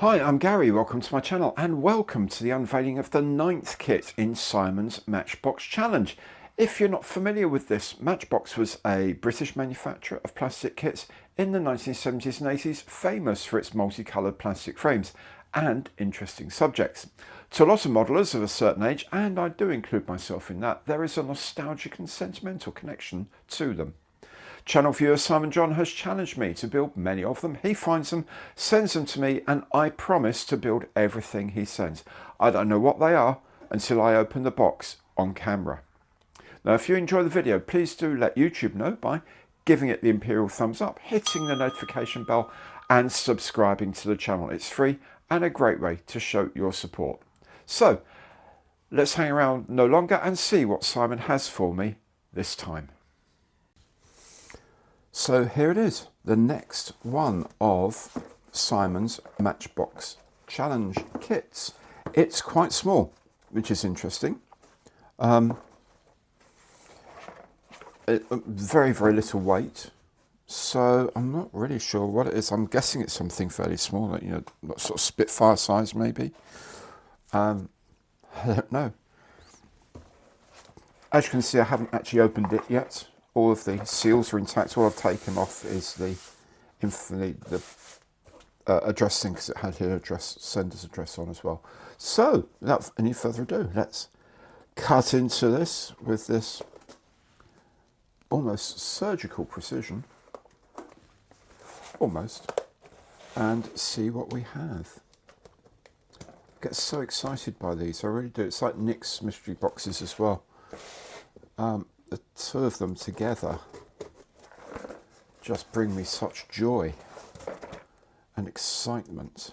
Hi, I'm Gary, welcome to my channel and welcome to the unveiling of the 9th kit in Simon's Matchbox Challenge. If you're not familiar with this, Matchbox was a British manufacturer of plastic kits in the 1970s and 80s, famous for its multicoloured plastic frames and interesting subjects. To a lot of modelers of a certain age, and I do include myself in that, there is a nostalgic and sentimental connection to them. Channel viewer Simon John has challenged me to build many of them. He finds them, sends them to me, and I promise to build everything he sends. I don't know what they are until I open the box on camera. Now, if you enjoy the video, please do let YouTube know by giving it the imperial thumbs up, hitting the notification bell, and subscribing to the channel. It's free and a great way to show your support. So, let's hang around no longer and see what Simon has for me this time. So here it is, the next one of Simon's Matchbox Challenge kits. It's quite small, which is interesting. Very, very little weight. So I'm not really sure what it is. I'm guessing it's something fairly small, you know, sort of Spitfire size maybe. I don't know. As you can see, I haven't actually opened it yet. All of the seals are intact. All I've taken off is the address thing, because it had here sender's address on as well. So, without any further ado, let's cut into this with this almost surgical precision, almost, and see what we have. I get so excited by these, I really do. It's like Nick's mystery boxes as well. The two of them together just bring me such joy and excitement.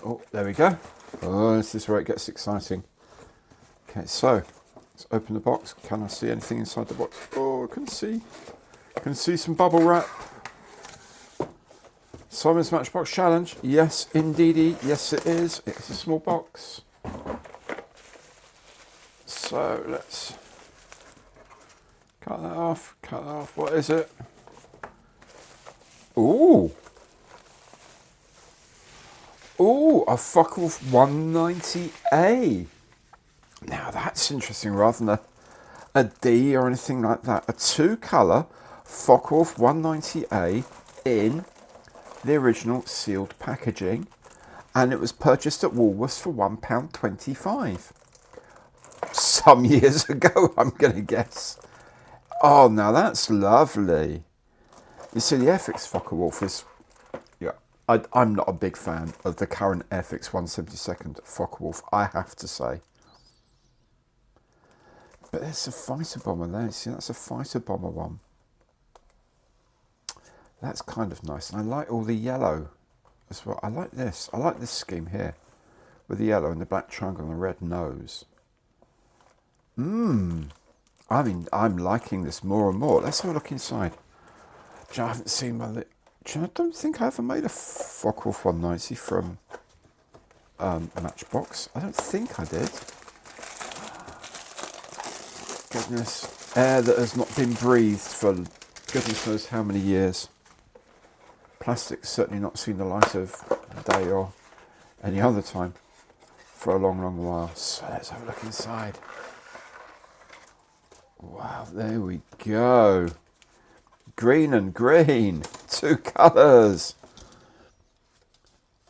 Oh, there we go. Oh, this is where it gets exciting. Okay, so let's open the box. Can I see anything inside the box? Oh, I can see some bubble wrap. Simon's Matchbox Challenge. Yes, indeedy. Yes, it is. It's a small box. So let's cut that off. Cut that off. What is it? Ooh. Ooh, a Focke-Wulf 190A. Now that's interesting, rather than a D or anything like that. A two-colour Focke-Wulf 190A in the original sealed packaging, and it was purchased at Woolworths for £1.25 some years ago, I'm going to guess. Oh, now that's lovely. You see, the Airfix Focke-Wulf is, yeah, I'm not a big fan of the current Airfix 172nd Focke-Wulf, I have to say. But there's a fighter bomber there. See, that's a fighter bomber one. That's kind of nice, and I like all the yellow as well. I like this scheme here with the yellow and the black triangle and the red nose. I mean, I'm liking this more and more. Let's have a look inside. Do you know, I haven't seen my I don't think I ever made a Focke-Wulf 190 from Matchbox. I don't think I did. Goodness, air that has not been breathed for goodness knows how many years. Plastic's certainly not seen the light of day or any other time for a long, long while. So let's have a look inside. Wow, there we go. Green and green, two colours.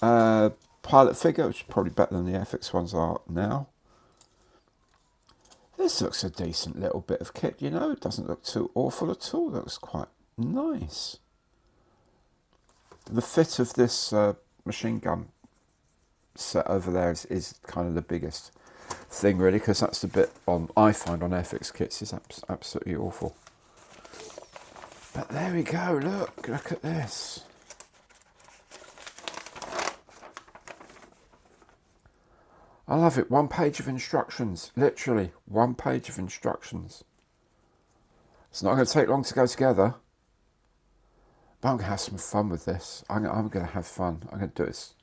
Pilot figure, which is probably better than the Airfix ones are now. This looks a decent little bit of kit, you know. It doesn't look too awful at all. It looks quite nice. The fit of this machine gun set over there is kind of the biggest thing, really, because that's the bit I find on Airfix kits is absolutely awful. But there we go. Look at this. I love it. 1 page of instructions, literally 1 page of instructions. It's not going to take long to go together. But I'm going to have some fun with this. I'm going to have fun. I'm going to do this.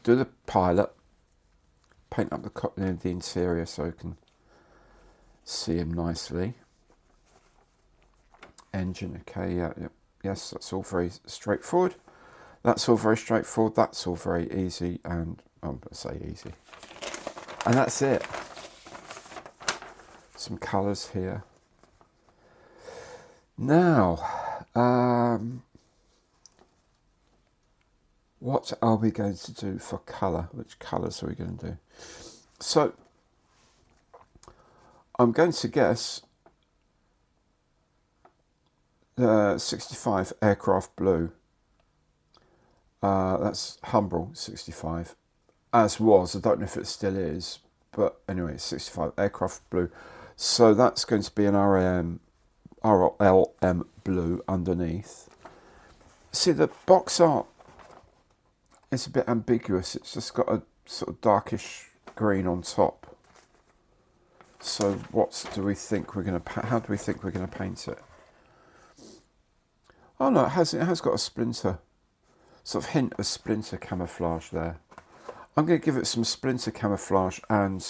Do the pilot. Paint up the interior so you can see him nicely. engine. Okay, yeah, yeah, yes, that's all very straightforward. That's all very straightforward. That's all very easy, and I'm going to say easy. And that's it. Some colours here. Now, what are we going to do for colour? Which colours are we going to do? So, I'm going to guess 65 aircraft blue. That's Humbrol 65. As was, I don't know if it still is, but anyway, it's 65 aircraft blue. So that's going to be an RLM blue underneath. See, the box art is a bit ambiguous. It's just got a sort of darkish green on top. So what do we think we're going to? How do we think we're going to paint it? Oh no, it has got a splinter, sort of hint of splinter camouflage there. I'm going to give it some splinter camouflage and,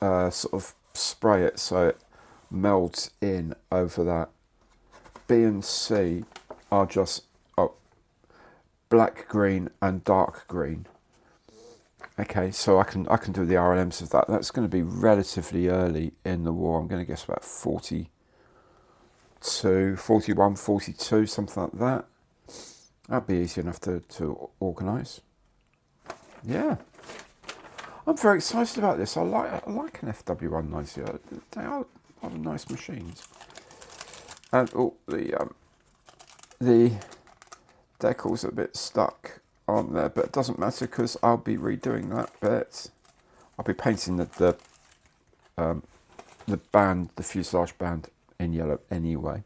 sort of spray it so it melds in over that. B and C are just black green and dark green. Okay, so I can do the RLMs of that. That's going to be relatively early in the war. I'm going to guess about 42, 41, 42, something like that. That'd be easy enough to organise. Yeah, I'm very excited about this. I like an FW190. They are nice machines. And the decals are a bit stuck on there, but it doesn't matter because I'll be redoing that bit. I'll be painting the band, the fuselage band, in yellow anyway.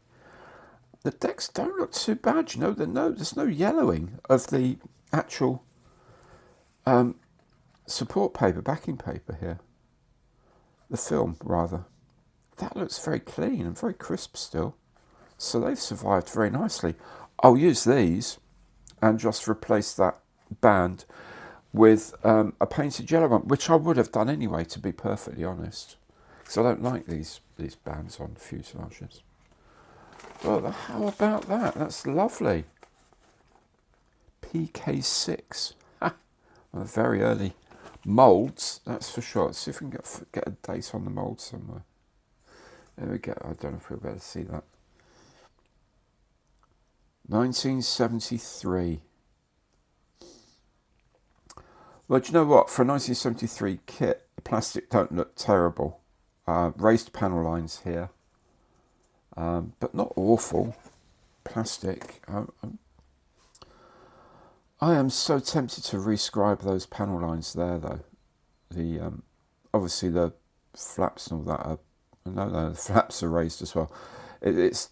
The decks don't look too bad, there's no yellowing of the actual support paper, backing paper here. The film, rather. That looks very clean and very crisp still. So they've survived very nicely. I'll use these and just replace that band with a painted yellow one, which I would have done anyway, to be perfectly honest. Because I don't like these bands on fuselages. Well, how about that? That's lovely. PK6. Very early moulds, that's for sure. Let's see if we can get a date on the mould somewhere. There we go. I don't know if we'll be able to see that. 1973. Well, do you know what? For a 1973 kit, the plastic don't look terrible. Raised panel lines here, but not awful. Plastic. I am so tempted to rescribe those panel lines there, though. The obviously the flaps and all that are. No, the flaps are raised as well. It's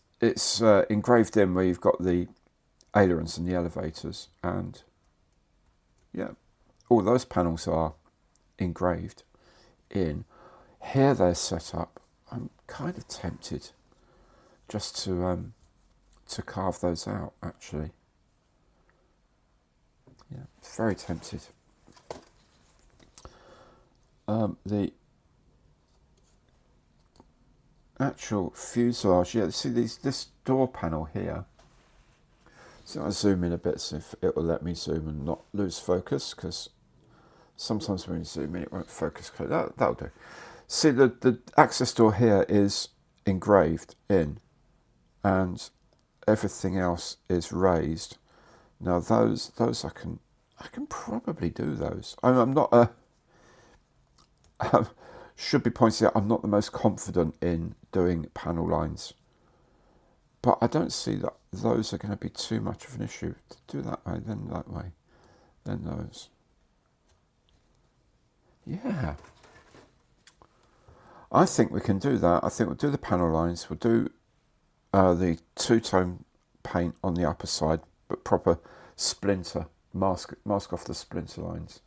engraved in where you've got the ailerons and the elevators, and yeah, all those panels are engraved in. Here they're set up. I'm kind of tempted just to carve those out, actually. Yeah, very tempted. The actual fuselage, yeah, see this door panel here. So I'll zoom in a bit, see if it will let me zoom and not lose focus, because sometimes when you zoom in it won't focus. That'll do. See, the access door here is engraved in, and everything else is raised. Now those I can probably do those. I'm not should be pointed out, I'm not the most confident in doing panel lines, but I don't see that those are going to be too much of an issue. To do that way, then that way, then those. Yeah, I think we can do that. I think we'll do the panel lines. We'll do the two-tone paint on the upper side, but proper splinter, mask off the splinter lines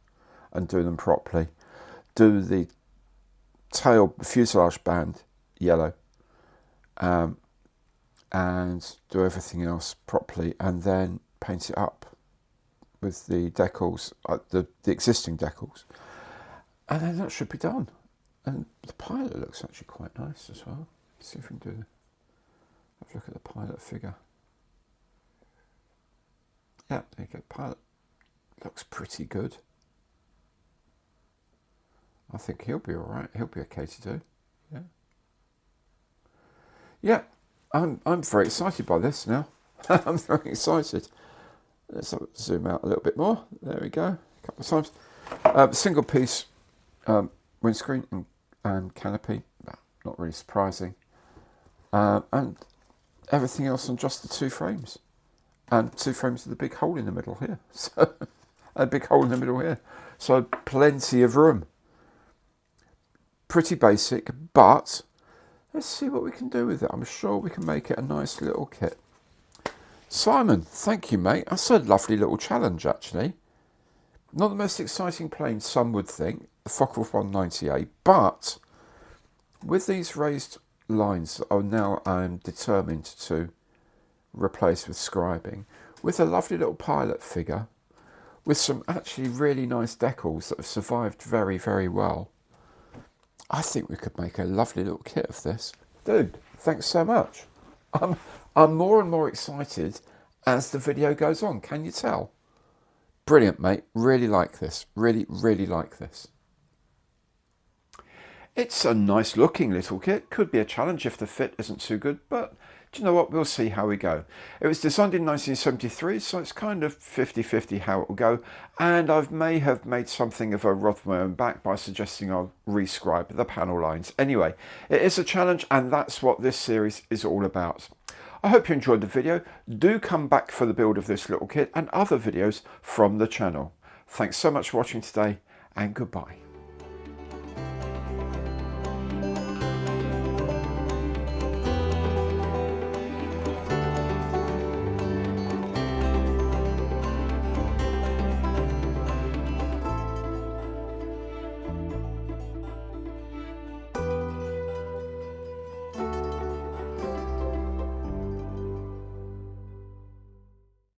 and do them properly. Do the tail fuselage band yellow, and do everything else properly, and then paint it up with the decals, the existing decals, and then that should be done. And the pilot looks actually quite nice as well. Let's see if we can do Have a look at the pilot figure. Yeah, there you go, pilot. Looks pretty good. I think he'll be alright. He'll be okay to do. Yeah. Yeah, I'm very excited by this now. I'm very excited. Let's zoom out a little bit more. There we go. A couple of times. Single piece windscreen and canopy. Not really surprising. And everything else on just the 2 frames. And 2 frames with a big hole in the middle here. So a big hole in the middle here. So plenty of room. Pretty basic, but let's see what we can do with it. I'm sure we can make it a nice little kit. Simon, thank you, mate. That's a lovely little challenge, actually. Not the most exciting plane, some would think, the Focke-Wulf 198, but with these raised lines that are now I'm determined to replace with scribing, with a lovely little pilot figure, with some actually really nice decals that have survived very, very well, I think we could make a lovely little kit of this. Dude, thanks so much. I'm more and more excited as the video goes on, can you tell? Brilliant, mate. Really like this. Really, really like this. It's a nice looking little kit. Could be a challenge if the fit isn't too good, but do you know what? We'll see how we go. It was designed in 1973, so it's kind of 50-50 how it will go. And I may have made something of a rod for my own back by suggesting I'll rescribe the panel lines. Anyway, it is a challenge, and that's what this series is all about. I hope you enjoyed the video. Do come back for the build of this little kit and other videos from the channel. Thanks so much for watching today, and goodbye.